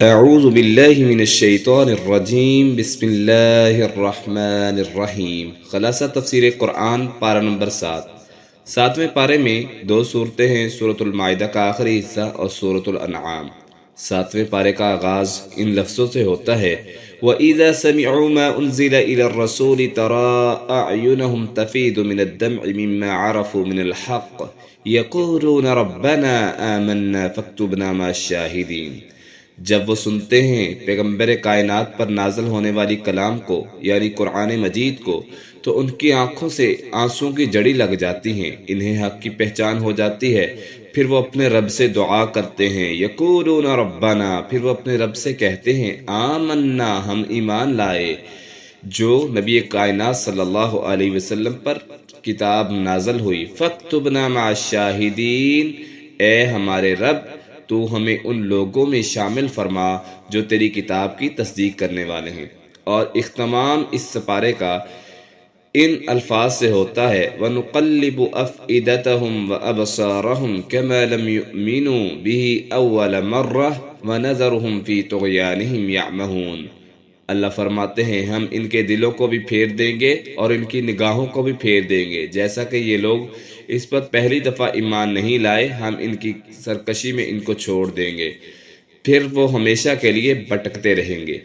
اعوذ باللہ من الشیطان الرجیم بسم اللہ الرحمن الرحیم۔ خلاصہ تفسیر قرآن پارہ نمبر 7۔ 7ویں پارے میں دو صورتیں ہیں، سورۃ المائدہ کا آخری حصہ اور سورۃ الانعام۔ 7ویں پارے کا آغاز ان لفظوں سے ہوتا ہے وَإِذَا سَمِعُوا مَا أُنزِلَ إِلَى الرَّسُولِ تَرَىٰ أَعْيُنَهُمْ تَفِيضُ مِنَ الدَّمْعِ مِمَّا عَرَفُوا مِنَ الْحَقِّ يَقُولُونَ رَبَّنَا آمَنَّا فَاكْتُبْنَا مَعَ الشَّاهِدِينَ۔ جب وہ سنتے ہیں پیغمبر کائنات پر نازل ہونے والی کلام کو یعنی قرآن مجید کو تو ان کی آنکھوں سے آنسوں کی جڑی لگ جاتی ہیں، انہیں حق کی پہچان ہو جاتی ہے، پھر وہ اپنے رب سے دعا کرتے ہیں یقولون ربنا، پھر وہ اپنے رب سے کہتے ہیں آمنا، ہم ایمان لائے جو نبی کائنات صلی اللہ علیہ وسلم پر کتاب نازل ہوئی، فاکتبنا مع الشاہدین، اے ہمارے رب تو ہمیں ان لوگوں میں شامل فرما جو تیری کتاب کی تصدیق کرنے والے ہیں۔ اور اختتام اس سپارے کا ان الفاظ سے ہوتا ہے وَنُقَلِّبُ أَفْئِدَتَهُمْ وَأَبْصَارَهُمْ كَمَا لَمْ يُؤْمِنُوا بِهِ أَوَّلَ مَرَّةٍ وَنَذَرُهُمْ فِي طُغْيَانِهِمْ يَعْمَهُونَ۔ اللہ فرماتے ہیں ہم ان کے دلوں کو بھی پھیر دیں گے اور ان کی نگاہوں کو بھی پھیر دیں گے، جیسا کہ یہ لوگ اس پر پہلی دفعہ ایمان نہیں لائے، ہم ان کی سرکشی میں ان کو چھوڑ دیں گے، پھر وہ ہمیشہ کے لیے بھٹکتے رہیں گے۔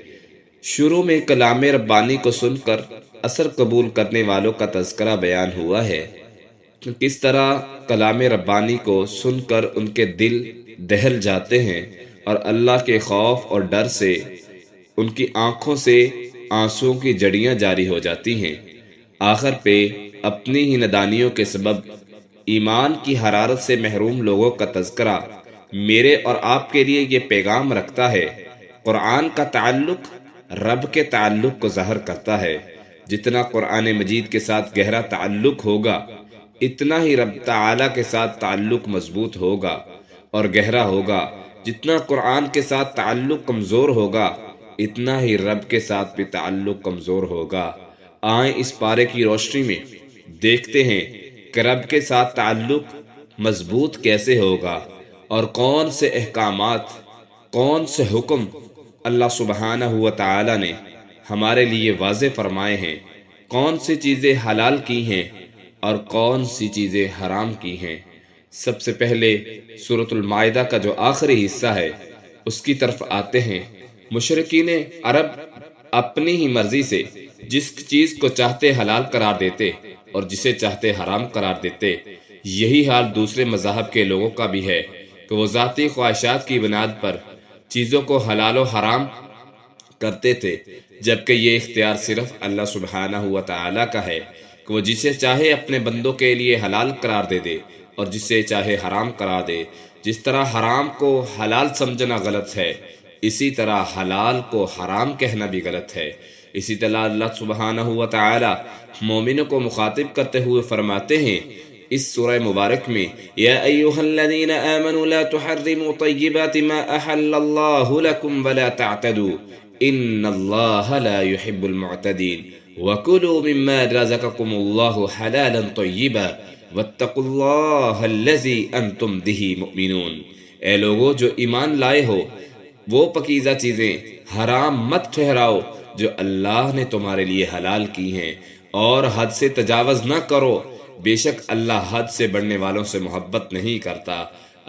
شروع میں کلام ربانی کو سن کر اثر قبول کرنے والوں کا تذکرہ بیان ہوا ہے کہ کس طرح کلام ربانی کو سن کر ان کے دل دہل جاتے ہیں اور اللہ کے خوف اور ڈر سے ان کی آنکھوں سے آنسوؤں کی جڑیاں جاری ہو جاتی ہیں۔ آخر پہ اپنی ہی نادانیوں کے سبب ایمان کی حرارت سے محروم لوگوں کا تذکرہ میرے اور آپ کے لیے یہ پیغام رکھتا ہے۔ قرآن کا تعلق رب کے تعلق کو ظاہر کرتا ہے، جتنا قرآن مجید کے ساتھ گہرا تعلق ہوگا اتنا ہی رب تعالیٰ کے ساتھ تعلق مضبوط ہوگا اور گہرا ہوگا، جتنا قرآن کے ساتھ تعلق کمزور ہوگا اتنا ہی رب کے ساتھ بھی تعلق کمزور ہوگا۔ آئیں اس پارے کی روشنی میں دیکھتے ہیں کہ رب کے ساتھ تعلق مضبوط کیسے ہوگا اور کون سے احکامات، کون سے حکم اللہ سبحانہ و تعالی نے ہمارے لیے واضح فرمائے ہیں، کون سی چیزیں حلال کی ہیں اور کون سی چیزیں حرام کی ہیں۔ سب سے پہلے سورۃ المائدہ کا جو آخری حصہ ہے اس کی طرف آتے ہیں۔ مشرکین عرب اپنی ہی مرضی سے جس چیز کو چاہتے حلال قرار دیتے اور جسے چاہتے حرام قرار دیتے، یہی حال دوسرے مذاہب کے لوگوں کا بھی ہے کہ وہ ذاتی خواہشات کی بنیاد پر چیزوں کو حلال و حرام کرتے تھے، جبکہ یہ اختیار صرف اللہ سبحانہ و تعالیٰ کا ہے کہ وہ جسے چاہے اپنے بندوں کے لیے حلال قرار دے دے اور جسے چاہے حرام قرار دے۔ جس طرح حرام کو حلال سمجھنا غلط ہے، اسی طرح حلال کو حرام کہنا بھی غلط ہے۔ اسی طرح اللہ سبحانہ و تعالی مومنوں کو مخاطب کرتے ہوئے فرماتے ہیں اس سورہ مبارک میں یا ایھا الذین آمنوا لا تحرموا طیبات ما احل اللہ لکم ولا تعتدوا ان اللہ لا يحب المعتدین وکلوا مما رزقکم اللہ حلالا طیبا واتقوا اللہ الذی انتم به مؤمنون۔ اے لوگو جو ایمان لائے ہو وہ پاکیزہ چیزیں حرام مت ٹھہراؤ جو اللہ نے تمہارے لیے حلال کی ہیں، اور حد سے تجاوز نہ کرو، بے شک اللہ حد سے بڑھنے والوں سے محبت نہیں کرتا۔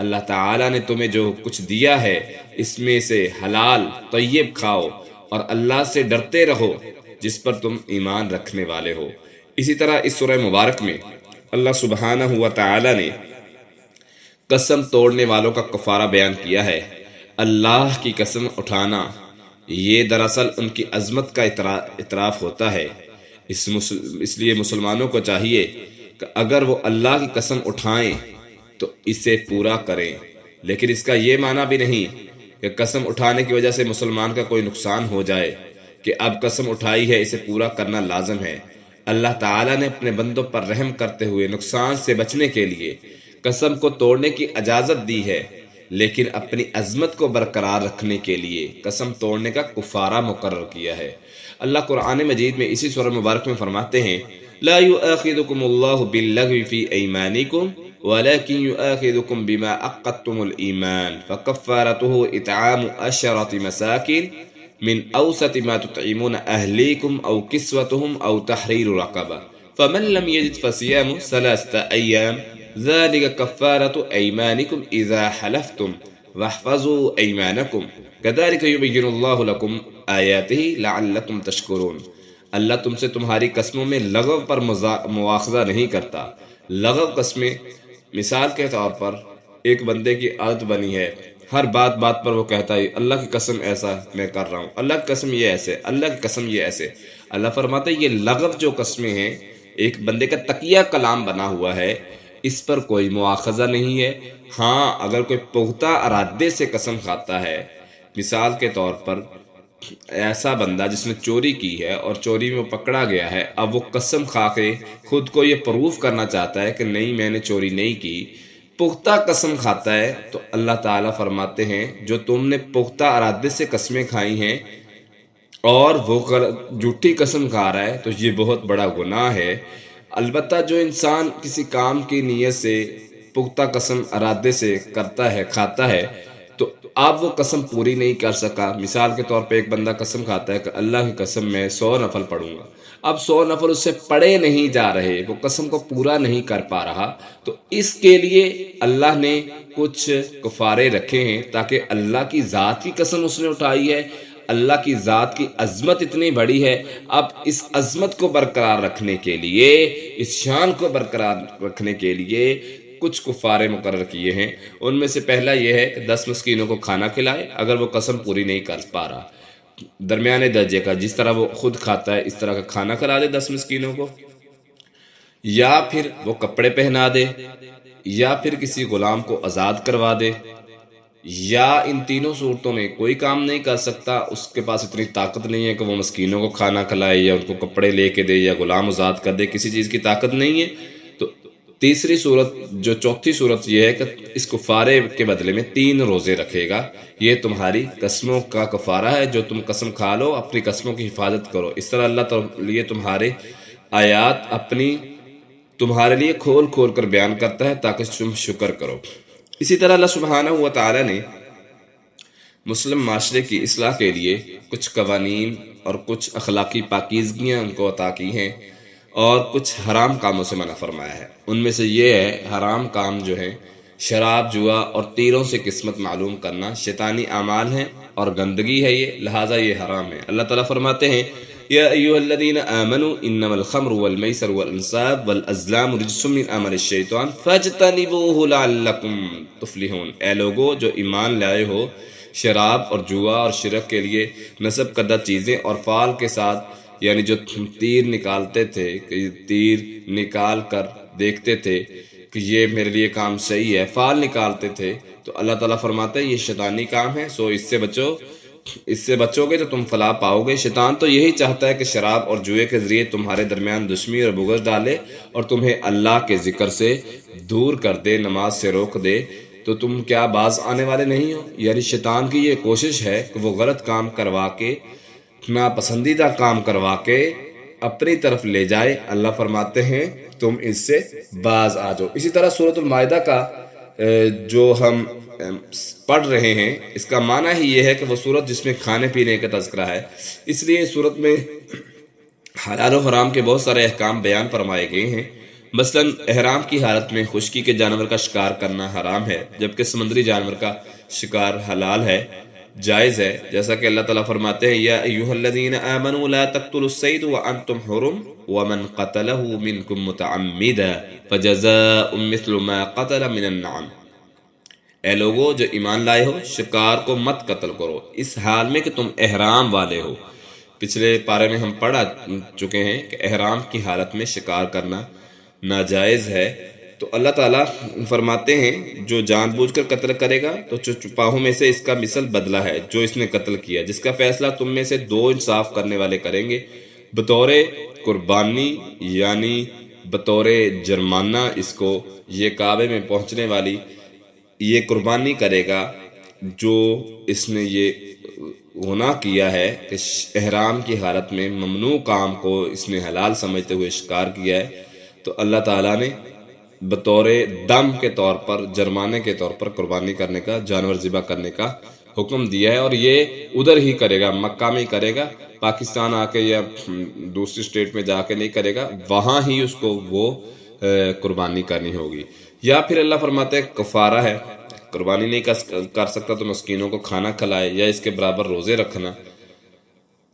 اللہ تعالیٰ نے تمہیں جو کچھ دیا ہے اس میں سے حلال طیب کھاؤ اور اللہ سے ڈرتے رہو جس پر تم ایمان رکھنے والے ہو۔ اسی طرح اس سورہ مبارک میں اللہ سبحانہ و تعالیٰ نے قسم توڑنے والوں کا کفارہ بیان کیا ہے۔ اللہ کی قسم اٹھانا یہ دراصل ان کی عظمت کا اعتراف ہوتا ہے، اس لیے مسلمانوں کو چاہیے کہ اگر وہ اللہ کی قسم اٹھائیں تو اسے پورا کریں، لیکن اس کا یہ معنی بھی نہیں کہ قسم اٹھانے کی وجہ سے مسلمان کا کوئی نقصان ہو جائے کہ اب قسم اٹھائی ہے اسے پورا کرنا لازم ہے۔ اللہ تعالیٰ نے اپنے بندوں پر رحم کرتے ہوئے نقصان سے بچنے کے لیے قسم کو توڑنے کی اجازت دی ہے، لیکن اپنی عظمت کو برقرار رکھنے کے لیے قسم توڑنے کا کفارہ مقرر کیا ہے۔ اللہ قرآن مجید میں اسی سورہ مبارک میں فرماتے ہیں لا يؤاخذكم الله باللغو في ايمانكم ولكن يؤاخذكم بما عقدتم الإيمان فكفارته إطعام 10 مساكين من أوسط ما تطعمون أهليكم أو كسوتهم أو تحرير رقبة فمن لم يجد فصيام 3 أيام ذلك كفارة أيمانكم إذا حلفتم واحفظوا أيمانكم كذلك يبين الله لكم آياته لعلكم تشكرون۔ اللہ تم سے تمہاری قسموں میں لغو پر مواخذہ نہیں کرتا۔ لغو قسمیں مثال کے طور پر ایک بندے کی عادت بنی ہے، ہر بات پر وہ کہتا ہے اللہ کی قسم ایسا میں کر رہا ہوں، اللہ کی قسم یہ ایسے، اللہ کی قسم یہ ایسے۔ اللہ فرماتا ہے یہ لغو جو قسمیں ہیں ایک بندے کا تقیہ کلام بنا ہوا ہے، اس پر کوئی مواخذہ نہیں ہے۔ ہاں اگر کوئی پختہ ارادے سے قسم کھاتا ہے، مثال کے طور پر ایسا بندہ جس نے چوری کی ہے اور چوری میں وہ پکڑا گیا ہے، اب وہ قسم کھا کے خود کو یہ پروف کرنا چاہتا ہے کہ نہیں میں نے چوری نہیں کی، پختہ قسم کھاتا ہے، تو اللہ تعالیٰ فرماتے ہیں جو تم نے پختہ ارادے سے قسمیں کھائی ہیں اور وہ جھوٹی قسم کھا رہا ہے تو یہ بہت بڑا گناہ ہے۔ البتہ جو انسان کسی کام کی نیت سے پختہ قسم ارادے سے کرتا ہے کھاتا ہے تو اب وہ قسم پوری نہیں کر سکا۔ مثال کے طور پہ ایک بندہ قسم کھاتا ہے کہ اللہ کی قسم میں 100 نفل پڑھوں گا، اب 100 نفل اس سے پڑھے نہیں جا رہے، وہ قسم کو پورا نہیں کر پا رہا، تو اس کے لیے اللہ نے کچھ کفارے رکھے ہیں تاکہ اللہ کی ذات کی قسم اس نے اٹھائی ہے، اللہ کی ذات کی عظمت اتنی بڑی ہے، اب اس عظمت کو برقرار رکھنے کے لیے، اس شان کو برقرار رکھنے کے لیے کچھ کفارے مقرر کیے ہیں۔ ان میں سے پہلا یہ ہے کہ 10 مسکینوں کو کھانا کھلائے اگر وہ قسم پوری نہیں کر پا رہا، درمیانے درجے کا، جس طرح وہ خود کھاتا ہے اس طرح کا کھانا کھلا دے 10 مسکینوں کو، یا پھر وہ کپڑے پہنا دے، یا پھر کسی غلام کو آزاد کروا دے، یا ان تینوں صورتوں میں کوئی کام نہیں کر سکتا، اس کے پاس اتنی طاقت نہیں ہے کہ وہ مسکینوں کو کھانا کھلائے یا ان کو کپڑے لے کے دے یا غلام آزاد کر دے، کسی چیز کی طاقت نہیں ہے، تو تیسری صورت جو چوتھی صورت یہ ہے کہ اس کفارے کے بدلے میں 3 روزے رکھے گا۔ یہ تمہاری قسموں کا کفارہ ہے، جو تم قسم کھا لو اپنی قسموں کی حفاظت کرو۔ اس طرح اللہ لیے تمہارے آیات اپنی تمہارے لیے کھول کھول کر بیان کرتا ہے تاکہ تم شکر کرو۔ اسی طرح اللہ سبحانہ و تعالی نے مسلم معاشرے کی اصلاح کے لیے کچھ قوانین اور کچھ اخلاقی پاکیزگیاں ان کو عطا کی ہیں اور کچھ حرام کاموں سے منع فرمایا ہے۔ ان میں سے یہ ہے حرام کام جو ہے شراب، جوا اور تیروں سے قسمت معلوم کرنا، شیطانی اعمال ہیں اور گندگی ہے یہ، لہٰذا یہ حرام ہے۔ اللہ تعالیٰ فرماتے ہیں یا ایھا الذین آمنوا انما الخمر والمیسر والانصاب والازلام رجس من عمل الشیطان فاجتنبوہ لعلکم تفلحون۔ اے لوگو جو ایمان لائے ہو، شراب اور جوا اور شرک کے لیے نصب کردہ چیزیں اور فال کے ساتھ، یعنی جو تیر نکالتے تھے کہ تیر نکال کر دیکھتے تھے کہ یہ میرے لیے کام صحیح ہے، فال نکالتے تھے، تو اللہ تعالیٰ فرماتا ہے یہ شیطانی کام ہے، سو اس سے بچو، اس سے بچو گے تو تم فلاح پاؤ گے۔ شیطان تو یہی چاہتا ہے کہ شراب اور جوئے کے ذریعے تمہارے درمیان دشمنی اور بغض ڈالے اور تمہیں اللہ کے ذکر سے دور کر دے، نماز سے روک دے، تو تم کیا باز آنے والے نہیں ہو؟ یعنی شیطان کی یہ کوشش ہے کہ وہ غلط کام کروا کے، ناپسندیدہ کام کروا کے اپنی طرف لے جائے۔ اللہ فرماتے ہیں تم اس سے باز آ جاؤ۔ اسی طرح سورۃ المائدہ کا جو ہم پڑھ رہے ہیں اس کا معنی ہی یہ ہے کہ وہ سورت جس میں کھانے پینے کا تذکرہ ہے، اس لیے اس سورت میں حلال و حرام کے بہت سارے احکام بیان فرمائے گئے ہیں۔ مثلا احرام کی حالت میں خشکی کے جانور کا شکار کرنا حرام ہے، جبکہ سمندری جانور کا شکار حلال ہے، جائز ہے، جیسا کہ اللہ تعالیٰ فرماتے ہیں یا ایھا الذین آمنوا لا تقتلوا الصید وانتم حرم ومن قتلہ منکم متعمدا فجزاء مثل ما قتل من النعم۔ اے لوگو جو ایمان لائے ہو، شکار کو مت قتل کرو اس حال میں کہ تم احرام والے ہو۔ پچھلے پارے میں ہم پڑھ چکے ہیں کہ احرام کی حالت میں شکار کرنا ناجائز ہے، تو اللہ تعالیٰ فرماتے ہیں جو جان بوجھ کر قتل کرے گا تو چپاہوں میں سے اس کا مثل بدلہ ہے جو اس نے قتل کیا، جس کا فیصلہ تم میں سے 2 انصاف کرنے والے کریں گے، بطور قربانی یعنی بطور جرمانہ اس کو یہ کعبے میں پہنچنے والی یہ قربانی کرے گا جو اس نے یہ گناہ کیا ہے کہ احرام کی حالت میں ممنوع کام کو اس نے حلال سمجھتے ہوئے شکار کیا ہے، تو اللہ تعالیٰ نے بطور دم کے طور پر، جرمانے کے طور پر قربانی کرنے کا، جانور ذبح کرنے کا حکم دیا ہے، اور یہ ادھر ہی کرے گا، مکہ میں ہی کرے گا، پاکستان آ کے یا دوسری اسٹیٹ میں جا کے نہیں کرے گا، وہاں ہی اس کو وہ قربانی کرنی ہوگی۔ یا پھر اللہ فرماتے ہیں کفارہ ہے، قربانی نہیں کر سکتا تو مسکینوں کو کھانا کھلائے یا اس کے برابر روزے رکھنا،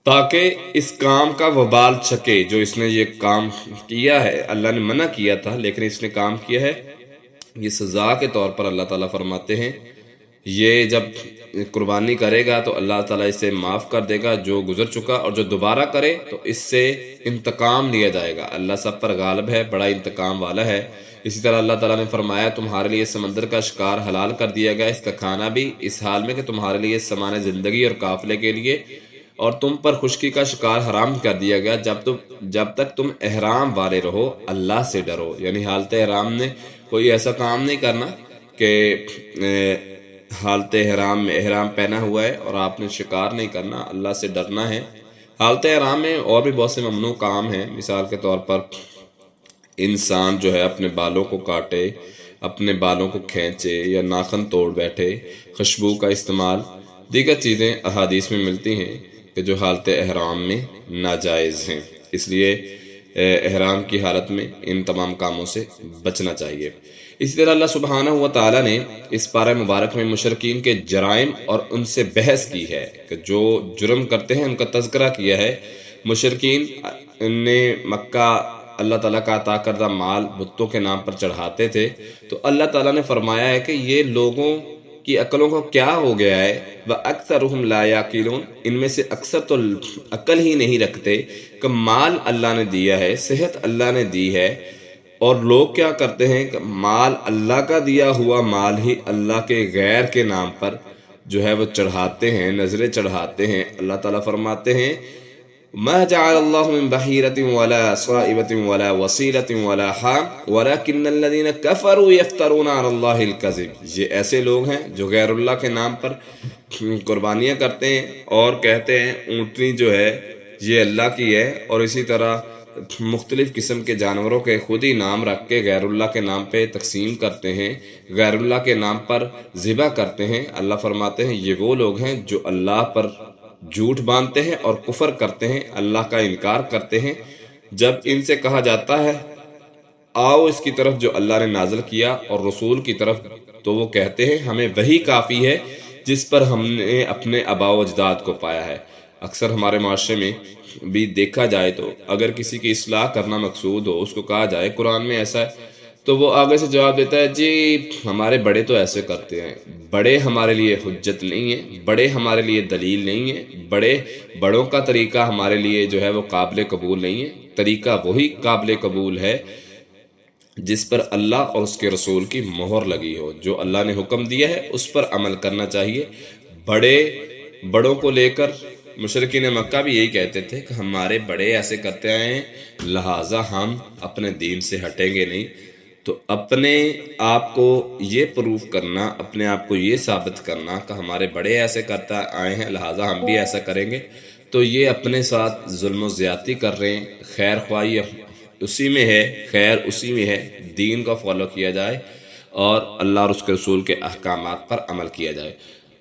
تاکہ اس کام کا وبال چھکے جو اس نے یہ کام کیا ہے۔ اللہ نے منع کیا تھا لیکن اس نے کام کیا ہے، یہ سزا کے طور پر اللہ تعالیٰ فرماتے ہیں یہ جب قربانی کرے گا تو اللہ تعالیٰ اسے معاف کر دے گا جو گزر چکا، اور جو دوبارہ کرے تو اس سے انتقام لیا جائے گا۔ اللہ سب پر غالب ہے، بڑا انتقام والا ہے۔ اسی طرح اللہ تعالیٰ نے فرمایا تمہارے لیے سمندر کا شکار حلال کر دیا گیا، اس کا کھانا بھی، اس حال میں کہ تمہارے لیے سامان زندگی اور قافلے کے لیے، اور تم پر خشکی کا شکار حرام کر دیا گیا جب تک تم احرام والے رہو، اللہ سے ڈرو۔ یعنی حالت احرام نے کوئی ایسا کام نہیں کرنا کہ حالت احرام میں احرام پہنا ہوا ہے اور آپ نے شکار نہیں کرنا، اللہ سے ڈرنا ہے۔ حالت احرام میں اور بھی بہت سے ممنوع کام ہیں، مثال کے طور پر انسان جو ہے اپنے بالوں کو کاٹے، اپنے بالوں کو کھینچے یا ناخن توڑ بیٹھے، خوشبو کا استعمال، دیگر چیزیں احادیث میں ملتی ہیں کہ جو حالت احرام میں ناجائز ہیں۔ اس لیے احرام کی حالت میں ان تمام کاموں سے بچنا چاہیے۔ اسی طرح اللہ سبحانہ و تعالیٰ نے اس پارہ مبارک میں مشرکین کے جرائم اور ان سے بحث کی ہے کہ جو جرم کرتے ہیں ان کا تذکرہ کیا ہے۔ مشرکین نے مکہ اللہ تعالیٰ کا عطا کردہ مال بتوں کے نام پر چڑھاتے تھے، تو اللہ تعالیٰ نے فرمایا ہے کہ یہ لوگوں کی عقلوں کو کیا ہو گیا ہے، وَأَكْثَرُهُمْ لَا يَعْقِلُونَ، ان میں سے اکثر تو عقل ہی نہیں رکھتے کہ مال اللہ نے دیا ہے، صحت اللہ نے دی ہے، اور لوگ کیا کرتے ہیں کہ مال اللہ کا دیا ہوا مال ہی اللہ کے غیر کے نام پر جو ہے وہ چڑھاتے ہیں، نظریں چڑھاتے ہیں۔ اللہ تعالیٰ فرماتے ہیں ما جعل اللہ من بحیرۃ ولا صائبۃ ولا وصیلۃ ولا حام ولکن الذین کفروا یفترون علی اللہ الکذب۔ یہ ایسے لوگ ہیں جو غیر اللہ کے نام پر قربانیاں کرتے ہیں اور کہتے ہیں اونٹنی جو ہے یہ اللہ کی ہے، اور اسی طرح مختلف قسم کے جانوروں کے خود ہی نام رکھ کے غیر اللہ کے نام پہ تقسیم کرتے ہیں، غیر اللہ کے نام پر ذبح کرتے ہیں۔ اللہ فرماتے ہیں یہ وہ لوگ ہیں جو اللہ پر جھوٹ باندھتے ہیں اور کفر کرتے ہیں، اللہ کا انکار کرتے ہیں۔ جب ان سے کہا جاتا ہے آؤ اس کی طرف جو اللہ نے نازل کیا اور رسول کی طرف، تو وہ کہتے ہیں ہمیں وہی کافی ہے جس پر ہم نے اپنے آباء و اجداد کو پایا ہے۔ اکثر ہمارے معاشرے میں بھی دیکھا جائے تو اگر کسی کی اصلاح کرنا مقصود ہو، اس کو کہا جائے قرآن میں ایسا ہے، تو وہ آگے سے جواب دیتا ہے جی ہمارے بڑے تو ایسے کرتے ہیں۔ بڑے ہمارے لیے حجت نہیں ہیں، بڑے ہمارے لیے دلیل نہیں ہیں، بڑوں کا طریقہ ہمارے لیے جو ہے وہ قابل قبول نہیں ہے۔ طریقہ وہی قابل قبول ہے جس پر اللہ اور اس کے رسول کی مہر لگی ہو، جو اللہ نے حکم دیا ہے اس پر عمل کرنا چاہیے۔ بڑوں کو لے کر مشرکین مکہ بھی یہی کہتے تھے کہ ہمارے بڑے ایسے کرتے آئے ہیں لہٰذا ہم اپنے دین سے ہٹیں گے نہیں۔ تو اپنے آپ کو یہ پروف کرنا، اپنے آپ کو یہ ثابت کرنا کہ ہمارے بڑے ایسے کرتا آئے ہیں لہٰذا ہم بھی ایسا کریں گے، تو یہ اپنے ساتھ ظلم و زیادتی کر رہے ہیں۔ خیر خواہی اسی میں ہے، خیر اسی میں ہے، دین کو فالو کیا جائے اور اللہ اور اس کے رسول کے احکامات پر عمل کیا جائے۔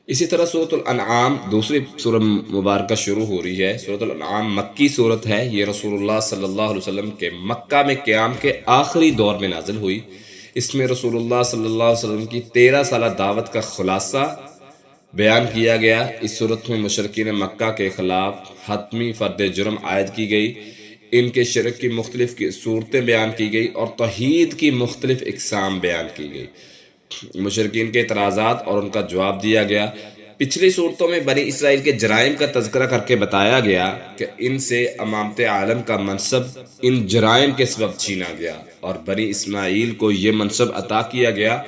اسی طرح سورۃ الانعام دوسری سورہ مبارکہ شروع ہو رہی ہے۔ سورۃ الانعام مکی سورت ہے، یہ رسول اللہ صلی اللہ علیہ وسلم کے مکہ میں قیام کے آخری دور میں نازل ہوئی۔ اس میں رسول اللہ صلی اللہ علیہ وسلم کی 13 سالہ دعوت کا خلاصہ بیان کیا گیا۔ اس صورت میں مشرکین مکہ کے خلاف حتمی فرد جرم عائد کی گئی، ان کے شرک کی مختلف صورتیں بیان کی گئی اور توحید کی مختلف اقسام بیان کی گئی، مشرکین کے اعتراضات اور ان کا جواب دیا گیا۔ پچھلی صورتوں میں بنی اسرائیل کے جرائم کا تذکرہ کر کے بتایا گیا کہ ان سے امامت عالم کا منصب ان جرائم کے سبب چھینا گیا اور بنی اسماعیل کو یہ منصب عطا کیا گیا۔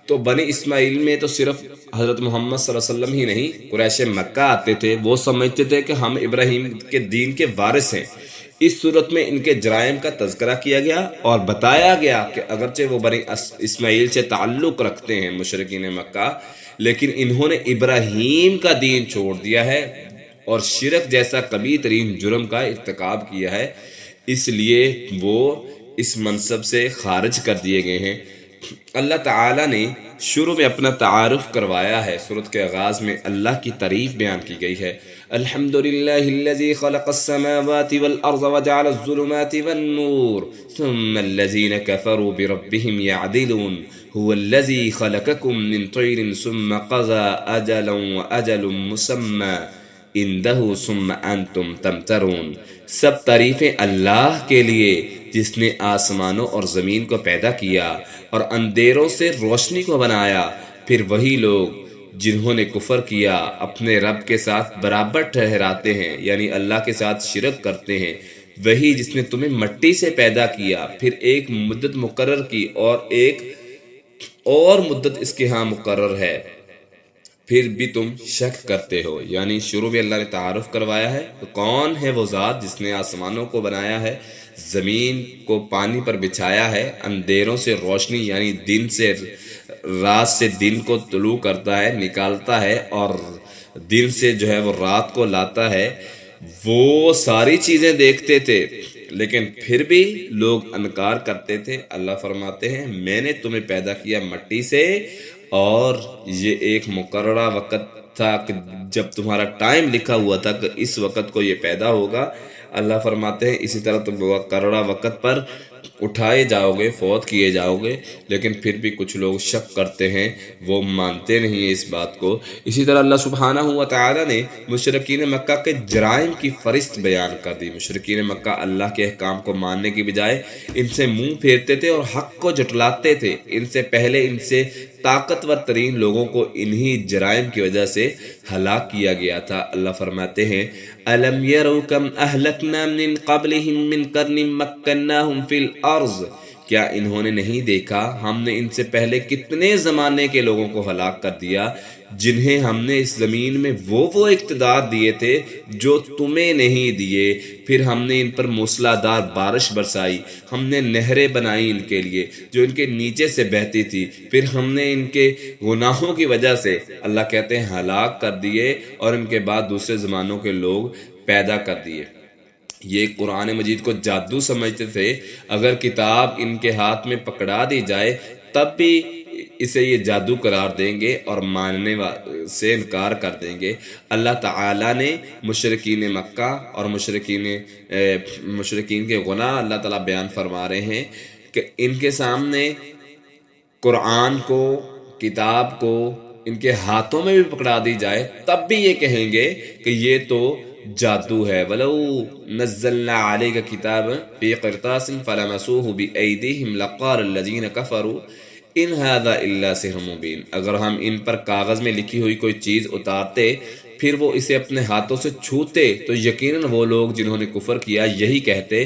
تو بنی اسماعیل میں تو صرف حضرت محمد صلی اللہ علیہ وسلم ہی نہیں، قریش مکہ آتے تھے، وہ سمجھتے تھے کہ ہم ابراہیم کے دین کے وارث ہیں۔ اس صورت میں ان کے جرائم کا تذکرہ کیا گیا اور بتایا گیا کہ اگرچہ وہ بنی اسماعیل سے تعلق رکھتے ہیں مشرکین مکہ، لیکن انہوں نے ابراہیم کا دین چھوڑ دیا ہے اور شرک جیسا کبھی ترین جرم کا ارتکاب کیا ہے، اس لیے وہ اس منصب سے خارج کر دیے گئے ہیں۔ اللہ تعالیٰ نے شروع میں اپنا تعارف کروایا ہے، سورت کے آغاز میں اللہ کی تعریف بیان کی گئی ہے۔ الحمدللہ الذی خلق السماوات والارض وجعل الظلمات والنور ثم الذین کفروا بربهم یعدلون هو الذی خلقکم من طین ثم قضى اجلا واجل مسمى عنده ثم انتم تمترون۔ سب تعریفیں اللہ کے لیے جس نے آسمانوں اور زمین کو پیدا کیا اور اندھیروں سے روشنی کو بنایا۔ پھر وہی لوگ جنہوں نے کفر کیا اپنے رب کے ساتھ برابر ٹھہراتے ہیں، یعنی اللہ کے ساتھ شرک کرتے ہیں۔ وہی جس نے تمہیں مٹی سے پیدا کیا، پھر ایک مدت مقرر کی اور ایک اور مدت اس کے ہاں مقرر ہے، پھر بھی تم شک کرتے ہو۔ یعنی شروع میں اللہ نے تعارف کروایا ہے تو کون ہے وہ ذات جس نے آسمانوں کو بنایا ہے، زمین کو پانی پر بچھایا ہے، اندھیروں سے روشنی یعنی دن سے رات سے دن کو طلوع کرتا ہے، نکالتا ہے، اور دن سے جو ہے وہ رات کو لاتا ہے۔ وہ ساری چیزیں دیکھتے تھے لیکن پھر بھی لوگ انکار کرتے تھے۔ اللہ فرماتے ہیں میں نے تمہیں پیدا کیا مٹی سے، اور یہ ایک مقررہ وقت تھا کہ جب تمہارا ٹائم لکھا ہوا تھا کہ اس وقت کو یہ پیدا ہوگا۔ اللہ فرماتے ہیں اسی طرح تم مقررہ وقت پر اٹھائے جاؤ گے، فوت کیے جاؤ گے، لیکن پھر بھی کچھ لوگ شک کرتے ہیں، وہ مانتے نہیں ہیں اس بات کو۔ اسی طرح اللہ سبحانہ و تعالیٰ نے مشرکین مکہ کے جرائم کی فہرست بیان کر دی۔ مشرکین مکہ اللہ کے احکام کو ماننے کی بجائے ان سے منہ پھیرتے تھے اور حق کو جھٹلاتے تھے۔ ان سے پہلے ان سے طاقتور ترین لوگوں کو انہی جرائم کی وجہ سے ہلاک کیا گیا تھا۔ اللہ فرماتے ہیں أَلَمْ يَرَوْا كَمْ أَهْلَكْنَا مِنْ قَبْلِهِمْ مِنْ قَرْنٍ مَكَّنَّاهُمْ فِي الْأَرْضِ، کیا انہوں نے نہیں دیکھا ہم نے ان سے پہلے کتنے زمانے کے لوگوں کو ہلاک کر دیا جنہیں ہم نے اس زمین میں وہ اقتدار دیے تھے جو تمہیں نہیں دیے۔ پھر ہم نے ان پر موسلادھار بارش برسائی، ہم نے نہریں بنائی ان کے لیے جو ان کے نیچے سے بہتی تھی، پھر ہم نے ان کے گناہوں کی وجہ سے اللہ کہتے ہیں ہلاک کر دیے، اور ان کے بعد دوسرے زمانوں کے لوگ پیدا کر دیے۔ یہ قرآن مجید کو جادو سمجھتے تھے، اگر کتاب ان کے ہاتھ میں پکڑا دی جائے تب بھی اسے یہ جادو قرار دیں گے اور ماننے سے انکار کر دیں گے۔ اللہ تعالیٰ نے مشرکین مکہ اور مشرکین کے گناہ اللہ تعالیٰ بیان فرما رہے ہیں کہ ان کے سامنے قرآن کو، کتاب کو ان کے ہاتھوں میں بھی پکڑا دی جائے تب بھی یہ کہیں گے کہ یہ تو جادو ہے۔ وَلَوْ نَزَّلْنَا عَلَيْكَ كِتَابًا فِي قِرْطَاسٍ فَلَمَسُوهُ بِأَيْدِيهِمْ لَقَالَ الَّذِينَ كَفَرُوا إِنْ هَذَا إِلَّا سِحْرٌ مُبِينٌ۔ اگر ہم ان پر کاغذ میں لکھی ہوئی کوئی چیز اتارتے پھر وہ اسے اپنے ہاتھوں سے چھوتے تو یقیناً وہ لوگ جنہوں نے کفر کیا یہی کہتے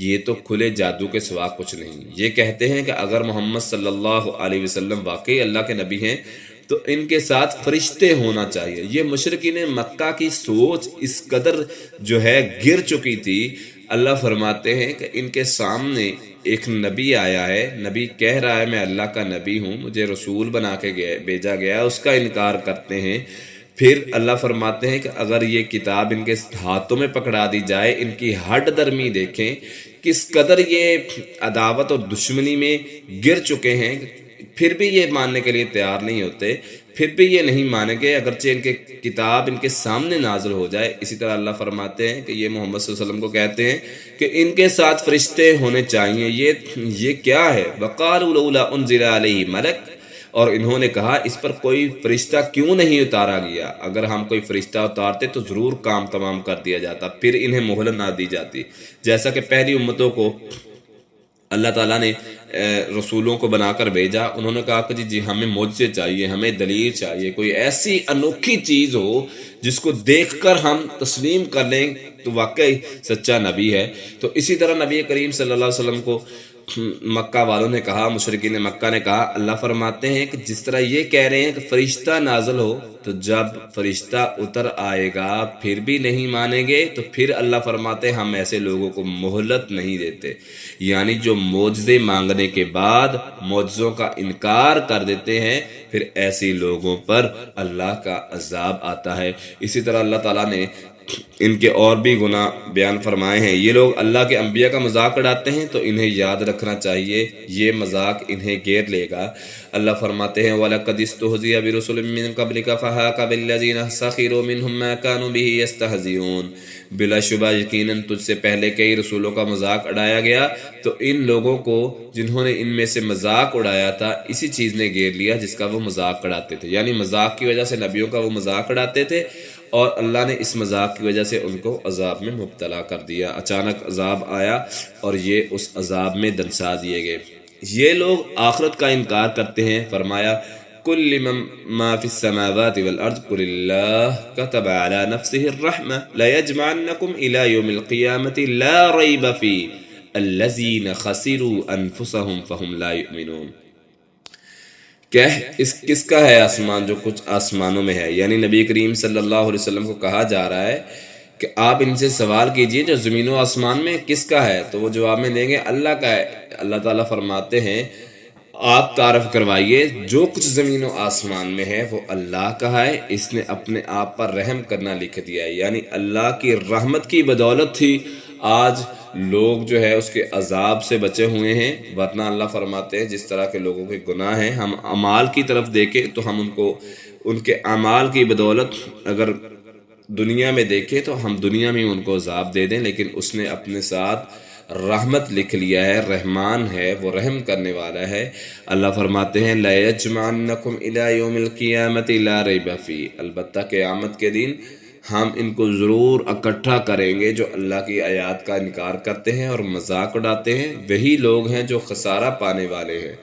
یہ تو کھلے جادو کے سوا کچھ نہیں۔ یہ کہتے ہیں کہ اگر محمد صلی اللہ علیہ وسلم واقعی اللہ کے نبی ہیں تو ان کے ساتھ فرشتے ہونا چاہیے۔ یہ مشرکین مکہ کی سوچ اس قدر جو ہے گر چکی تھی۔ اللہ فرماتے ہیں کہ ان کے سامنے ایک نبی آیا ہے، نبی کہہ رہا ہے میں اللہ کا نبی ہوں، مجھے رسول بنا کے بھیجا گیا، اس کا انکار کرتے ہیں۔ پھر اللہ فرماتے ہیں کہ اگر یہ کتاب ان کے ہاتھوں میں پکڑا دی جائے، ان کی ہڈ درمی دیکھیں کس قدر یہ عداوت اور دشمنی میں گر چکے ہیں، پھر بھی یہ ماننے کے لیے تیار نہیں ہوتے، پھر بھی یہ نہیں مانیں گے اگرچہ ان کے کتاب ان کے سامنے نازل ہو جائے۔ اسی طرح اللہ فرماتے ہیں کہ یہ محمد صلی اللہ علیہ وسلم کو کہتے ہیں کہ ان کے ساتھ فرشتے ہونے چاہیے۔ یہ کیا ہے؟ وَقَالُوا لَوْلَا أُنزِلَ عَلَيْهِ مَلَكٌ، اور انہوں نے کہا اس پر کوئی فرشتہ کیوں نہیں اتارا گیا؟ اگر ہم کوئی فرشتہ اتارتے تو ضرور کام تمام کر دیا جاتا، پھر انہیں مہلت نہ دی جاتی، جیسا کہ پہلی امتوں کو اللہ تعالیٰ نے رسولوں کو بنا کر بھیجا۔ انہوں نے کہا کہ جی ہمیں معجزے چاہیے، ہمیں دلیل چاہیے، کوئی ایسی انوکھی چیز ہو جس کو دیکھ کر ہم تسلیم کر لیں تو واقعی سچا نبی ہے۔ تو اسی طرح نبی کریم صلی اللہ علیہ وسلم کو مکہ والوں نے کہا، مشرکین مکہ نے کہا، اللہ فرماتے ہیں کہ جس طرح یہ کہہ رہے ہیں کہ فرشتہ نازل ہو، تو جب فرشتہ اتر آئے گا پھر بھی نہیں مانیں گے تو پھر اللہ فرماتے ہیں ہم ایسے لوگوں کو مہلت نہیں دیتے، یعنی جو معجزے مانگنے کے بعد معجزوں کا انکار کر دیتے ہیں پھر ایسی لوگوں پر اللہ کا عذاب آتا ہے۔ اسی طرح اللہ تعالیٰ نے ان کے اور بھی گناہ بیان فرمائے ہیں۔ یہ لوگ اللہ کے انبیاء کا مذاق اڑاتے ہیں تو انہیں یاد رکھنا چاہیے یہ مذاق انہیں گھیر لے گا۔ اللہ فرماتے ہیں وَلَقَدِ اسْتُهْزِئَ بِرُسُلٍ مِّن قَبْلِكَ فَحَاقَ بِالَّذِينَ سَخِرُوا مِنْهُم مَّا كَانُوا بِهِ يَسْتَهْزِئُونَ۔ بلا شبہ یقیناً تجھ سے پہلے کئی رسولوں کا مذاق اڑایا گیا تو ان لوگوں کو جنہوں نے ان میں سے مذاق اڑایا تھا اسی چیز نے گھیر لیا جس کا وہ مذاق اڑاتے تھے، یعنی مذاق کی وجہ سے نبیوں کا وہ مذاق اڑاتے تھے اور اللہ نے اس مذاق کی وجہ سے ان کو عذاب میں مبتلا کر دیا۔ اچانک عذاب آیا اور یہ اس عذاب میں دنسا دیے گئے۔ یہ لوگ آخرت کا انکار کرتے ہیں۔ فرمایا قُل لِّمَن مَّا فِي السَّمَاوَاتِ وَالْأَرْضِ قُلِ اللَّهُ كَتَبَ عَلَىٰ نَفْسِهِ الرَّحْمَةَ لَيَجْمَعَنَّكُمْ إِلَىٰ يَوْمِ الْقِيَامَةِ لَا رَيْبَ فِيهِ الَّذِينَ خَسِرُوا أَنفُسَهُمْ فَهُمْ لَا يُؤْمِنُونَ۔ کس کا ہے آسمان جو کچھ آسمانوں میں ہے، یعنی نبی کریم صلی اللہ علیہ وسلم کو کہا جا رہا ہے کہ آپ ان سے سوال کیجئے جو زمین و آسمان میں کس کا ہے، تو وہ جواب میں دیں گے اللہ کا ہے۔ اللہ تعالیٰ فرماتے ہیں آپ تعارف کروائیے جو کچھ زمین و آسمان میں ہے وہ اللہ کا ہے، اس نے اپنے آپ پر رحم کرنا لکھ دیا ہے، یعنی اللہ کی رحمت کی بدولت تھی آج لوگ جو ہے اس کے عذاب سے بچے ہوئے ہیں، ورنہ اللہ فرماتے ہیں جس طرح کے لوگوں کے گناہ ہیں ہم اعمال کی طرف دیکھیں تو ہم ان کے اعمال کی بدولت اگر دنیا میں دیکھیں تو ہم دنیا میں ان کو عذاب دے دیں، لیکن اس نے اپنے ساتھ رحمت لکھ لیا ہے، رحمان ہے، وہ رحم کرنے والا ہے۔ اللہ فرماتے ہیں لَيَجْمَعَنَّكُمْ إِلَىٰ يَوْمِ الْقِيَامَةِ لَا رَيْبَ فِيهِ، البتہ قیامت کے دن ہم ان کو ضرور اکٹھا کریں گے جو اللہ کی آیات کا انکار کرتے ہیں اور مذاق اڑاتے ہیں، وہی لوگ ہیں جو خسارہ پانے والے ہیں۔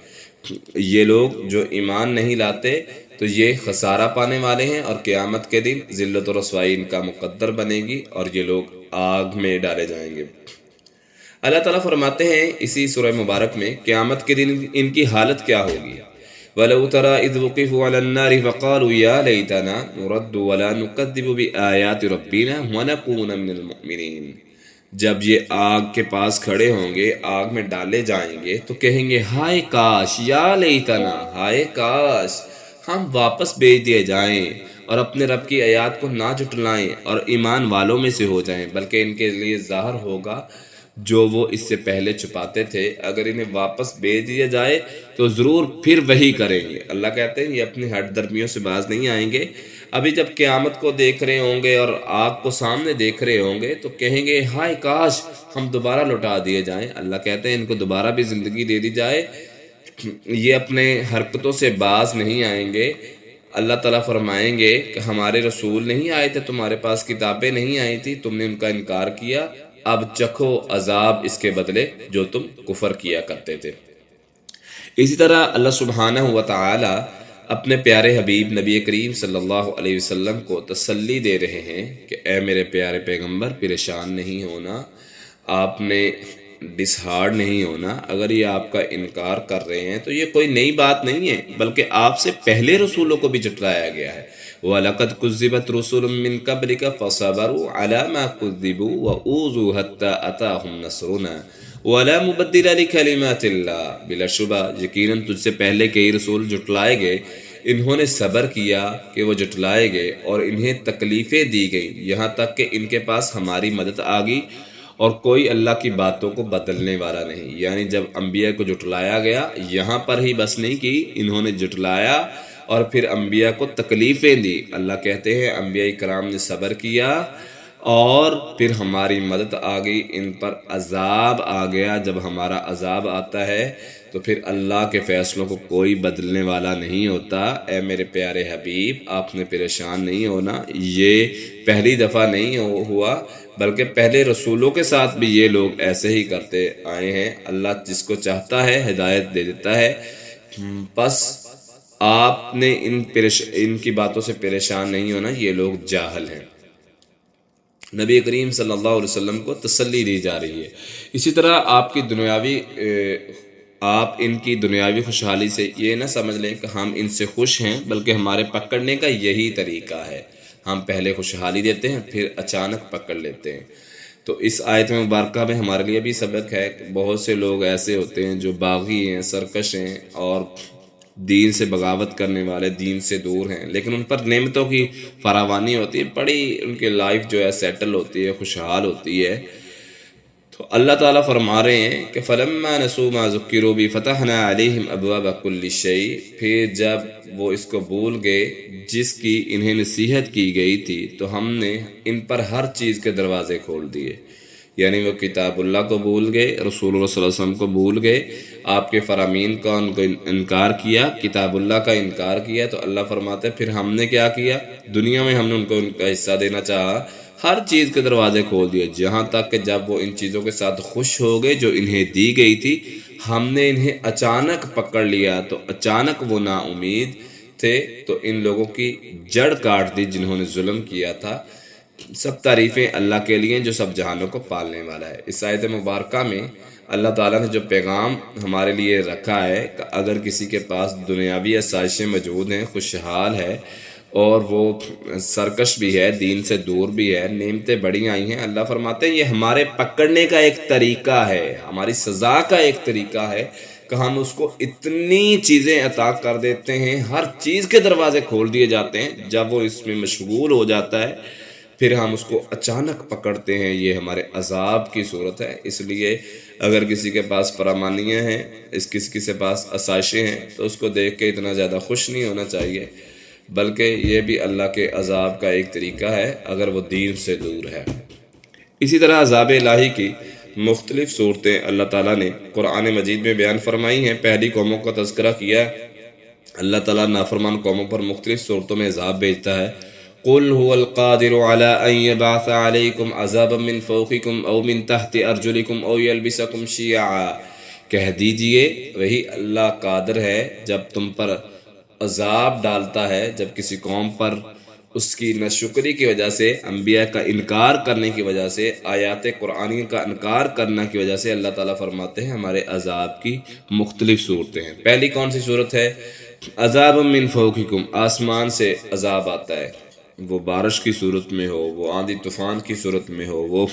یہ لوگ جو ایمان نہیں لاتے تو یہ خسارہ پانے والے ہیں اور قیامت کے دن ذلت و رسوائی ان کا مقدر بنے گی اور یہ لوگ آگ میں ڈالے جائیں گے۔ اللہ تعالیٰ فرماتے ہیں اسی سورہ مبارک میں قیامت کے دن ان کی حالت کیا ہوگی۔ وَلَوْ تَرَىٰ إِذْ وُقِفُوا عَلَى النَّارِ فَقَالُوا يَا لَيْتَنَا نُرَدُّ وَلَا نُكَذِّبُ بِآيَاتِ رَبِّنَا وَنَكُونَ مِنَ الْمُؤْمِنِينَ۔ جب یہ آگ کے پاس کھڑے ہوں گے، آگ میں ڈالے جائیں گے تو کہیں گے ہائے کاش، یا لیتنا، ہائے کاش ہم واپس بھیج دیے جائیں اور اپنے رب کی آیات کو نہ جھٹلائیں اور ایمان والوں میں سے ہو جائیں، بلکہ ان کے لیے ظاہر ہوگا جو وہ اس سے پہلے چھپاتے تھے۔ اگر انہیں واپس بھیج دیا جائے تو ضرور پھر وہی کریں گے۔ اللہ کہتے ہیں یہ اپنی ہٹ درمیوں سے باز نہیں آئیں گے۔ ابھی جب قیامت کو دیکھ رہے ہوں گے اور آگ کو سامنے دیکھ رہے ہوں گے تو کہیں گے ہائے کاش ہم دوبارہ لوٹا دیے جائیں۔ اللہ کہتے ہیں ان کو دوبارہ بھی زندگی دے دی جائے، یہ اپنے حرکتوں سے باز نہیں آئیں گے۔ اللہ تعالیٰ فرمائیں گے کہ ہمارے رسول نہیں آئے تھے، تمہارے پاس کتابیں نہیں آئی تھی، تم نے ان کا انکار کیا، اب چکھو عذاب اس کے بدلے جو تم کفر کیا کرتے تھے۔ اسی طرح اللہ سبحانہ و تعالی اپنے پیارے حبیب نبی کریم صلی اللہ علیہ وسلم کو تسلی دے رہے ہیں کہ اے میرے پیارے پیغمبر پریشان نہیں ہونا، آپ نے ڈسہارڈ نہیں ہونا۔ اگر یہ آپ کا انکار کر رہے ہیں تو یہ کوئی نئی بات نہیں ہے، بلکہ آپ سے پہلے رسولوں کو بھی جھٹلایا گیا ہے۔ وَلَقَدْ كُذِّبَتْ رُسُلٌ مِّن قَبْلِكَ فَصَبَرُوا عَلَىٰ مَا كُذِّبُوا وَأُوذُوا حَتَّىٰ أَتَاهُمْ نَصْرُنَا وَلَا مُبَدِّلَ لِكَلِمَاتِ اللَّهِ۔ بلا شبہ یقیناً تجھ سے پہلے کئی رسول جھٹلائے گئے، انہوں نے صبر کیا کہ وہ جھٹلائے گئے اور انہیں تکلیفیں دی گئیں یہاں تک کہ ان کے پاس ہماری مدد آ گئی، اور کوئی اللہ کی باتوں کو بدلنے والا نہیں۔ یعنی جب انبیاء کو جھٹلایا گیا، یہاں پر ہی بس نہیں کی، انہوں نے جھٹلایا اور پھر انبیاء کو تکلیفیں دی۔ اللہ کہتے ہیں انبیاء کرام نے صبر کیا اور پھر ہماری مدد آ گئی، ان پر عذاب آ گیا۔ جب ہمارا عذاب آتا ہے تو پھر اللہ کے فیصلوں کو کوئی بدلنے والا نہیں ہوتا۔ اے میرے پیارے حبیب آپ نے پریشان نہیں ہونا، یہ پہلی دفعہ نہیں ہوا، بلکہ پہلے رسولوں کے ساتھ بھی یہ لوگ ایسے ہی کرتے آئے ہیں۔ اللہ جس کو چاہتا ہے ہدایت دے دیتا ہے، بس آپ نے ان کی باتوں سے پریشان نہیں ہونا، یہ لوگ جاہل ہیں۔ نبی کریم صلی اللہ علیہ وسلم کو تسلی دی جا رہی ہے۔ اسی طرح آپ ان کی دنیاوی خوشحالی سے یہ نہ سمجھ لیں کہ ہم ان سے خوش ہیں، بلکہ ہمارے پکڑنے کا یہی طریقہ ہے، ہم پہلے خوشحالی دیتے ہیں پھر اچانک پکڑ لیتے ہیں۔ تو اس آیت مبارکہ میں ہمارے لیے بھی سبق ہے کہ بہت سے لوگ ایسے ہوتے ہیں جو باغی ہیں، سرکش ہیں اور دین سے بغاوت کرنے والے دین سے دور ہیں، لیکن ان پر نعمتوں کی فراوانی ہوتی ہے، بڑی ان کی لائف جو ہے سیٹل ہوتی ہے، خوشحال ہوتی ہے۔ تو اللہ تعالیٰ فرما رہے ہیں کہ فَلَمَّا نَسُوا مَا ذُكِّرُوا بِهِ فَتَحْنَا عَلَيْهِمْ أَبْوَابَ كُلِّ شَيْءٍ، پھر جب وہ اس کو بھول گئے جس کی انہیں نصیحت کی گئی تھی تو ہم نے ان پر ہر چیز کے دروازے کھول دیے۔ یعنی وہ کتاب اللہ کو بھول گئے، رسول اللہ صلی اللہ علیہ وسلم کو بھول گئے، آپ کے فرامین کا ان کو انکار کیا، کتاب اللہ کا انکار کیا، تو اللہ فرماتے ہیں پھر ہم نے کیا کیا، دنیا میں ہم نے ان کو ان کا حصہ دینا چاہا، ہر چیز کے دروازے کھول دیے، جہاں تک کہ جب وہ ان چیزوں کے ساتھ خوش ہو گئے جو انہیں دی گئی تھی، ہم نے انہیں اچانک پکڑ لیا، تو اچانک وہ نا امید تھے تو ان لوگوں کی جڑ کاٹ دی جنہوں نے ظلم کیا تھا۔ سب تعریفیں اللہ کے لیے جو سب جہانوں کو پالنے والا ہے۔ اس آیت مبارکہ میں اللہ تعالیٰ نے جو پیغام ہمارے لیے رکھا ہے کہ اگر کسی کے پاس دنیاوی آسائشیں موجود ہیں، خوشحال ہے اور وہ سرکش بھی ہے، دین سے دور بھی ہے، نعمتیں بڑی آئی ہیں، اللہ فرماتے ہیں یہ ہمارے پکڑنے کا ایک طریقہ ہے، ہماری سزا کا ایک طریقہ ہے کہ ہم اس کو اتنی چیزیں عطا کر دیتے ہیں، ہر چیز کے دروازے کھول دیے جاتے ہیں، جب وہ اس میں مشغول ہو جاتا ہے پھر ہم اس کو اچانک پکڑتے ہیں، یہ ہمارے عذاب کی صورت ہے۔ اس لیے اگر کسی کے پاس فرامانیاں ہیں، کسی کے پاس آسائشیں ہیں، تو اس کو دیکھ کے اتنا زیادہ خوش نہیں ہونا چاہیے، بلکہ یہ بھی اللہ کے عذاب کا ایک طریقہ ہے اگر وہ دین سے دور ہے۔ اسی طرح عذاب الہی کی مختلف صورتیں اللہ تعالیٰ نے قرآن مجید میں بیان فرمائی ہیں۔ پہلی قوموں کا تذکرہ کیا، اللہ تعالیٰ نافرمان قوموں پر مختلف صورتوں میں عذاب بھیجتا ہے۔ قُلْ هُوَ الْقَادِرُ عَلَىٰ أَن يَبْعَثَ عَلَيْكُمْ عَذَابًا مِّن فَوْقِكُمْ أَوْ مِن تَحْتِ أَرْجُلِكُمْ أَوْ يَلْبِسَكُمْ شِيَعًا، کہہ دیجئے وہی اللہ قادر ہے جب تم پر عذاب ڈالتا ہے، جب کسی قوم پر اس کی ناشکری کی وجہ سے، انبیاء کا انکار کرنے کی وجہ سے، آیات قرآنی کا انکار کرنے کی وجہ سے، اللہ تعالیٰ فرماتے ہیں ہمارے عذاب کی مختلف صورتیں ہیں۔ پہلی کون سی صورت ہے؟ عذاب من فوقکم، آسمان سے عذاب آتا ہے، وہ بارش کی صورت میں ہو، وہ آندھی طوفان کی صورت میں ہو، وہ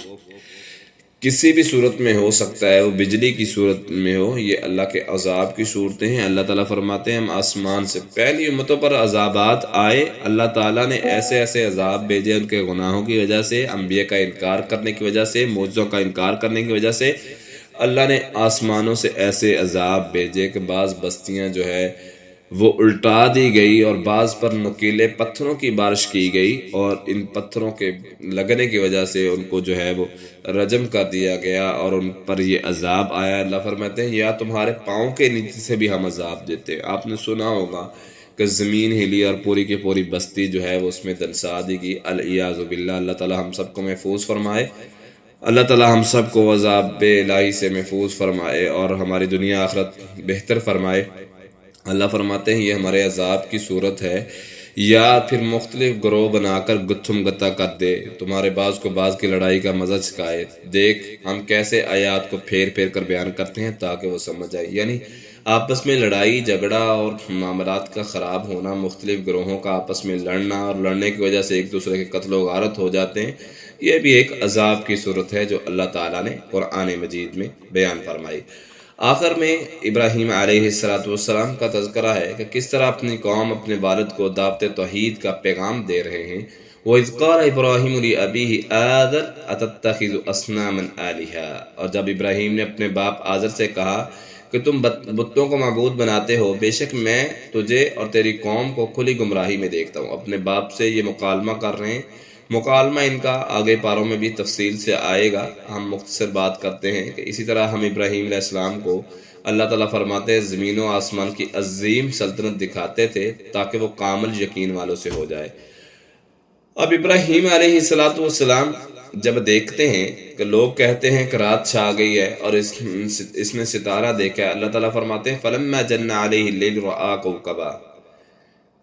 کسی بھی صورت میں ہو سکتا ہے، وہ بجلی کی صورت میں ہو، یہ اللہ کے عذاب کی صورتیں ہیں۔ اللہ تعالیٰ فرماتے ہیں ہم آسمان سے، پہلی امتوں پر عذابات آئے، اللہ تعالیٰ نے ایسے ایسے عذاب بھیجے ان کے گناہوں کی وجہ سے، انبیاء کا انکار کرنے کی وجہ سے، معجزوں کا انکار کرنے کی وجہ سے، اللہ نے آسمانوں سے ایسے عذاب بھیجے کہ بعض بستیاں جو ہے وہ الٹا دی گئی اور بعض پر نکیلے پتھروں کی بارش کی گئی، اور ان پتھروں کے لگنے کی وجہ سے ان کو جو ہے وہ رجم کر دیا گیا اور ان پر یہ عذاب آیا۔ اللہ فرماتے ہیں یا تمہارے پاؤں کے نیچے سے بھی ہم عذاب دیتے ہیں۔ آپ نے سنا ہوگا کہ زمین ہلی اور پوری کی پوری بستی جو ہے وہ اس میں دنسا دی گئی، العیاذ باللہ۔ اللہ تعالیٰ ہم سب کو محفوظ فرمائے، اللہ تعالیٰ ہم سب کو عذاب الہی سے محفوظ فرمائے اور ہماری دنیا آخرت بہتر فرمائے۔ اللہ فرماتے ہیں یہ ہمارے عذاب کی صورت ہے، یا پھر مختلف گروہ بنا کر گتھم گتا کر دے، تمہارے بعض کو بعض کی لڑائی کا مزہ چکھائے۔ دیکھ ہم کیسے آیات کو پھیر پھیر کر بیان کرتے ہیں تاکہ وہ سمجھ آئے، یعنی آپس میں لڑائی جھگڑا اور معاملات کا خراب ہونا، مختلف گروہوں کا آپس میں لڑنا اور لڑنے کی وجہ سے ایک دوسرے کے قتل و غارت ہو جاتے ہیں، یہ بھی ایک عذاب کی صورت ہے جو اللہ تعالیٰ نے قرآن مجید میں بیان فرمائی۔ آخر میں ابراہیم علیہ السلام کا تذکرہ ہے کہ کس طرح اپنی قوم اپنے والد کو دعوت توحید کا پیغام دے رہے ہیں۔ وَإِذْ قَالَ إِبْرَاهِيمُ لِأَبِيهِ آذَرَ أَتَتَّخِذُ أَصْنَامًا آلِهَةً، اور جب ابراہیم نے اپنے باپ آذر سے کہا کہ تم بتوں کو معبود بناتے ہو، بے شک میں تجھے اور تیری قوم کو کھلی گمراہی میں دیکھتا ہوں۔ اپنے باپ سے یہ مکالمہ کر رہے ہیں، مکالمہ ان کا آگے پاروں میں بھی تفصیل سے آئے گا، ہم مختصر بات کرتے ہیں کہ اسی طرح ہم ابراہیم علیہ السلام کو اللہ تعالیٰ فرماتے ہیں زمین و آسمان کی عظیم سلطنت دکھاتے تھے تاکہ وہ کامل یقین والوں سے ہو جائے۔ اب ابراہیم علیہ السلام جب دیکھتے ہیں کہ لوگ کہتے ہیں کہ رات چھا گئی ہے اور اس نے ستارہ دیکھا ہے، اللہ تعالیٰ فرماتے ہیں فَلَمَّا جَنَّ عَلَيْهِ اللَّيْلُ رَأَىٰ كَوْكَبًا،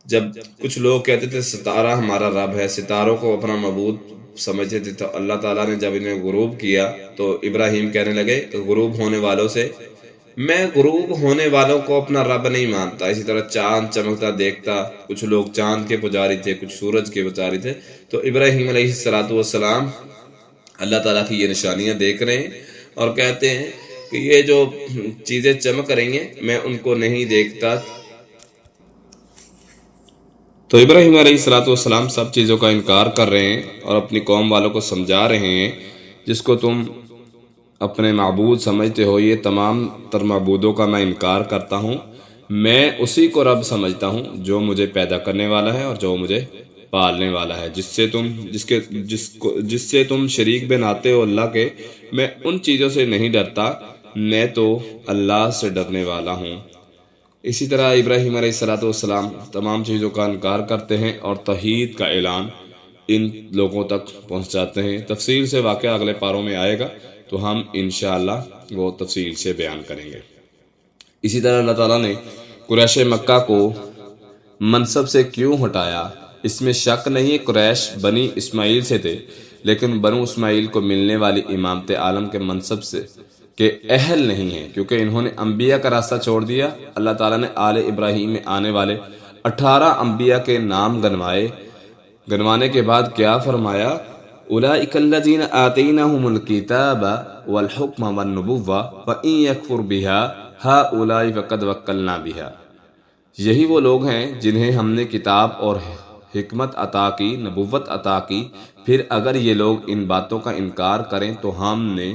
جب کچھ لوگ کہتے تھے ستارہ ہمارا رب ہے، ستاروں کو اپنا معبود سمجھتے تھے، تو اللہ تعالیٰ نے جب انہیں غروب کیا تو ابراہیم کہنے لگے کہ غروب ہونے والوں سے، میں غروب ہونے والوں کو اپنا رب نہیں مانتا۔ اسی طرح چاند چمکتا دیکھتا، کچھ لوگ چاند کے پجاری تھے، کچھ سورج کے پجاری تھے، تو ابراہیم علیہ السلام اللہ تعالیٰ کی یہ نشانیاں دیکھ رہے ہیں اور کہتے ہیں کہ یہ جو چیزیں چمک رہی ہیں میں ان کو نہیں دیکھتا تو ابراہیم علیہ الصلوۃ والسلام سب چیزوں کا انکار کر رہے ہیں اور اپنی قوم والوں کو سمجھا رہے ہیں جس کو تم اپنے معبود سمجھتے ہو، یہ تمام تر معبودوں کا میں انکار کرتا ہوں، میں اسی کو رب سمجھتا ہوں جو مجھے پیدا کرنے والا ہے اور جو مجھے پالنے والا ہے، جس سے تم شریک بناتے ہو اللہ کے، میں ان چیزوں سے نہیں ڈرتا، میں تو اللہ سے ڈرنے والا ہوں۔ اسی طرح ابراہیم علیہ الصلوۃ والسلام تمام چیزوں کا انکار کرتے ہیں اور توحید کا اعلان ان لوگوں تک پہنچاتے ہیں۔ تفصیل سے واقعہ اگلے پاروں میں آئے گا تو ہم انشاءاللہ وہ تفصیل سے بیان کریں گے۔ اسی طرح اللہ تعالیٰ نے قریش مکہ کو منصب سے کیوں ہٹایا، اس میں شک نہیں، قریش بنی اسماعیل سے تھے، لیکن بنو اسماعیل کو ملنے والی امامت عالم کے منصب سے کے اہل نہیں ہیں، کیونکہ انہوں نے انبیاء کا راستہ چھوڑ دیا۔ اللہ تعالیٰ نے آل ابراہیم میں آنے والے 18 انبیاء کے نام گنوانے کے بعد کیا فرمایا؟ اولئک الذین آتیناہم الکتاب والحکم والنبوۃ وإن یکفر بها ہؤلاء فقد وکلنا بها، یہی وہ لوگ ہیں جنہیں ہم نے کتاب اور حکمت عطا کی، نبوت عطا کی، پھر اگر یہ لوگ ان باتوں کا انکار کریں تو ہم نے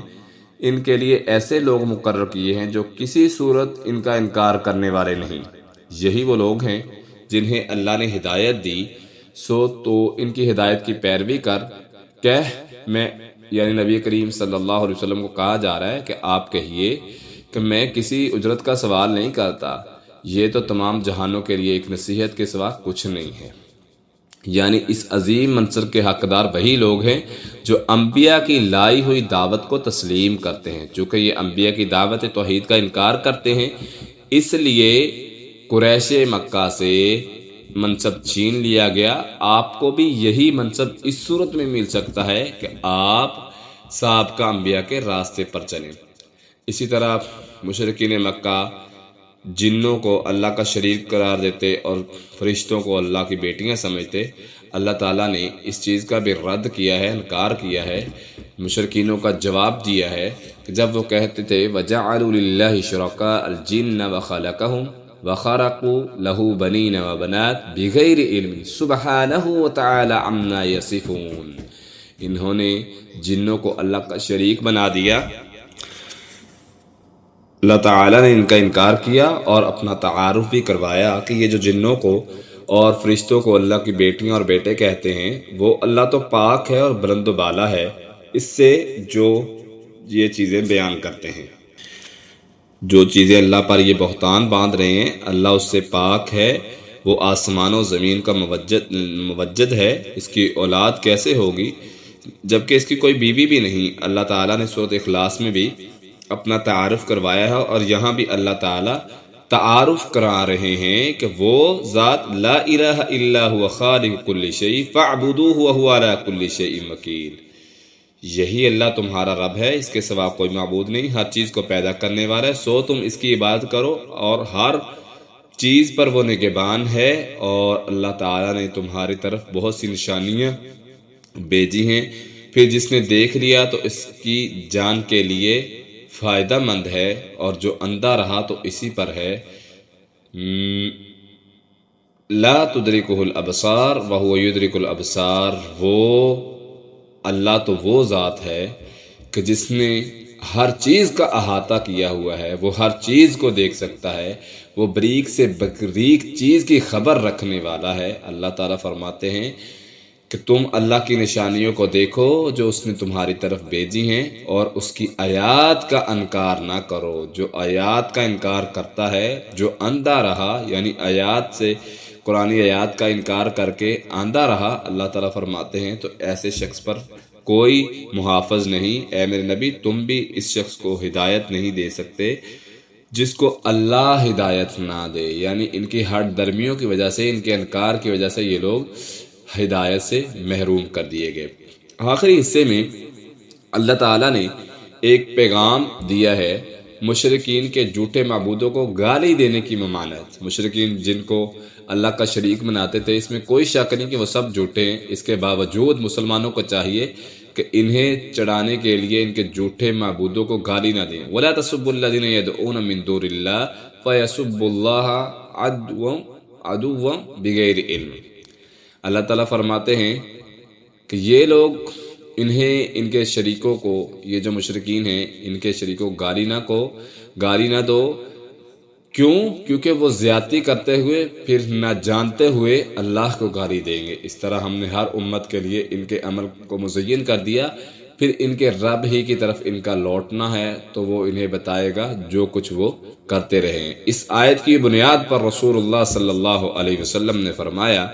ان کے لیے ایسے لوگ مقرر کیے ہیں جو کسی صورت ان کا انکار کرنے والے نہیں۔ یہی وہ لوگ ہیں جنہیں اللہ نے ہدایت دی، سو تو ان کی ہدایت کی پیروی کر، میں یعنی نبی کریم صلی اللہ علیہ وسلم کو کہا جا رہا ہے کہ آپ کہیے کہ میں کسی اجرت کا سوال نہیں کرتا، یہ تو تمام جہانوں کے لیے ایک نصیحت کے سوا کچھ نہیں ہے۔ یعنی اس عظیم منصب کے حقدار وہی لوگ ہیں جو انبیاء کی لائی ہوئی دعوت کو تسلیم کرتے ہیں۔ چونکہ یہ انبیاء کی دعوت توحید کا انکار کرتے ہیں، اس لیے قریش مکہ سے منصب چھین لیا گیا۔ آپ کو بھی یہی منصب اس صورت میں مل سکتا ہے کہ آپ سابقہ انبیاء کے راستے پر چلیں۔ اسی طرح مشرکین مکہ جنوں کو اللہ کا شریک قرار دیتے اور فرشتوں کو اللہ کی بیٹیاں سمجھتے، اللہ تعالیٰ نے اس چیز کا بھی رد کیا ہے، انکار کیا ہے، مشرکینوں کا جواب دیا ہے کہ جب وہ کہتے تھے وَجَعَلُوا لِلَّهِ شُرَكَاءَ الْجِنَّ وَخَلَقَهُمْ وَخَرَقُوا لَهُ بَنِينَ وَبَنَاتٍ بِغَيْرِ عِلْمٍ سُبْحَانَهُ وَتَعَالَىٰ عَمَّا يَصِفُونَ، انہوں نے جنوں کو اللہ کا شریک بنا دیا۔ اللہ تعالیٰ نے ان کا انکار کیا اور اپنا تعارف بھی کروایا کہ یہ جو جنوں کو اور فرشتوں کو اللہ کی بیٹیاں اور بیٹے کہتے ہیں، وہ اللہ تو پاک ہے اور بلند و بالا ہے اس سے جو یہ چیزیں بیان کرتے ہیں۔ جو چیزیں اللہ پر یہ بہتان باندھ رہے ہیں، اللہ اس سے پاک ہے، وہ آسمان و زمین کا موجد ہے، اس کی اولاد کیسے ہوگی جبکہ اس کی کوئی بیوی بھی نہیں۔ اللہ تعالیٰ نے سورۃ اخلاص میں بھی اپنا تعارف کروایا ہے، اور یہاں بھی اللہ تعالیٰ تعارف کرا رہے ہیں کہ وہ ذات لا الہ الا هو خالق کل شیء فاعبدوہ وہو علی کل شیء وکیل، یہی اللہ تمہارا رب ہے، اس کے سوا کوئی معبود نہیں، ہر چیز کو پیدا کرنے والا ہے، سو تم اس کی عبادت کرو اور ہر چیز پر وہ نگہبان ہے۔ اور اللہ تعالیٰ نے تمہاری طرف بہت سی نشانیاں بھیجی ہیں، پھر جس نے دیکھ لیا تو اس کی جان کے لیے فائدہ مند ہے، اور جو اندھا رہا تو اسی پر ہے۔ لا تدرکہ الابصار وہو یدرک الابصار، وہ اللہ تو وہ ذات ہے کہ جس نے ہر چیز کا احاطہ کیا ہوا ہے، وہ ہر چیز کو دیکھ سکتا ہے، وہ بریک سے بریک چیز کی خبر رکھنے والا ہے۔ اللہ تعالیٰ فرماتے ہیں کہ تم اللہ کی نشانیوں کو دیکھو جو اس نے تمہاری طرف بھیجی ہیں، اور اس کی آیات کا انکار نہ کرو۔ جو آیات کا انکار کرتا ہے، جو اندھا رہا یعنی آیات سے، قرآن آیات کا انکار کر کے اندھا رہا، اللہ تعالیٰ فرماتے ہیں تو ایسے شخص پر کوئی محافظ نہیں۔ اے میرے نبی، تم بھی اس شخص کو ہدایت نہیں دے سکتے جس کو اللہ ہدایت نہ دے، یعنی ان کی ہٹ درمیوں کی وجہ سے، ان کے انکار کی وجہ سے یہ لوگ ہدایت سے محروم کر دیے گئے۔ آخری حصے میں اللہ تعالیٰ نے ایک پیغام دیا ہے مشرکین کے جھوٹے معبودوں کو گالی دینے کی ممانعت۔ مشرکین جن کو اللہ کا شریک مناتے تھے، اس میں کوئی شک نہیں کہ وہ سب جھوٹے ہیں، اس کے باوجود مسلمانوں کو چاہیے کہ انہیں چڑھانے کے لیے ان کے جھوٹے معبودوں کو گالی نہ دیں۔ وَلَا تَسُبُّوا الَّذِينَ يَدْعُونَ مِن دُونِ اللَّهِ فَيَسُبُّوا اللَّهَ عَدْوًا بِغَيْرِ عِلْمٍ، اللہ تعالیٰ فرماتے ہیں کہ یہ لوگ ان کے شریکوں کو، یہ جو مشرکین ہیں ان کے شریکوں کو گالی نہ دو. کیوں؟ کیونکہ وہ زیادتی کرتے ہوئے پھر نہ جانتے ہوئے اللہ کو گالی دیں گے. اس طرح ہم نے ہر امت کے لیے ان کے عمل کو مزین کر دیا، پھر ان کے رب ہی کی طرف ان کا لوٹنا ہے تو وہ انہیں بتائے گا جو کچھ وہ کرتے رہے ہیں. اس آیت کی بنیاد پر رسول اللہ صلی اللہ علیہ وسلم نے فرمایا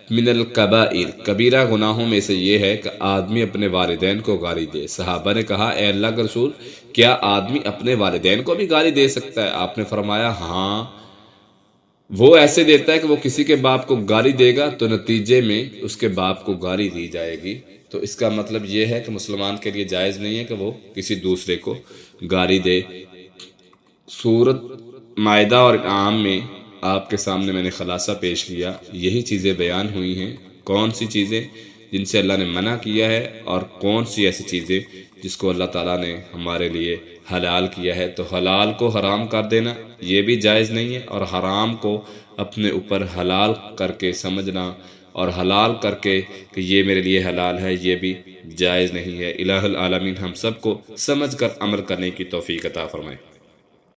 من الکبائر، کبیرہ گناہوں میں سے یہ ہے کہ آدمی اپنے والدین کو گالی دے. صحابہ نے کہا اے اللہ کے رسول، کیا آدمی اپنے والدین کو بھی گالی دے سکتا ہے؟ آپ نے فرمایا ہاں، وہ ایسے دیتا ہے کہ وہ کسی کے باپ کو گالی دے گا تو نتیجے میں اس کے باپ کو گالی دی جائے گی. تو اس کا مطلب یہ ہے کہ مسلمان کے لیے جائز نہیں ہے کہ وہ کسی دوسرے کو گالی دے. سورۃ مائدہ اور انعام میں آپ کے سامنے میں نے خلاصہ پیش کیا، یہی چیزیں بیان ہوئی ہیں. کون سی چیزیں جن سے اللہ نے منع کیا ہے اور کون سی ایسی چیزیں جس کو اللہ تعالیٰ نے ہمارے لیے حلال کیا ہے. تو حلال کو حرام کر دینا یہ بھی جائز نہیں ہے، اور حرام کو اپنے اوپر حلال کر کے سمجھنا اور حلال کر کے کہ یہ میرے لیے حلال ہے یہ بھی جائز نہیں ہے. الہ العالمین ہم سب کو سمجھ کر عمل کرنے کی توفیق عطا فرمائے.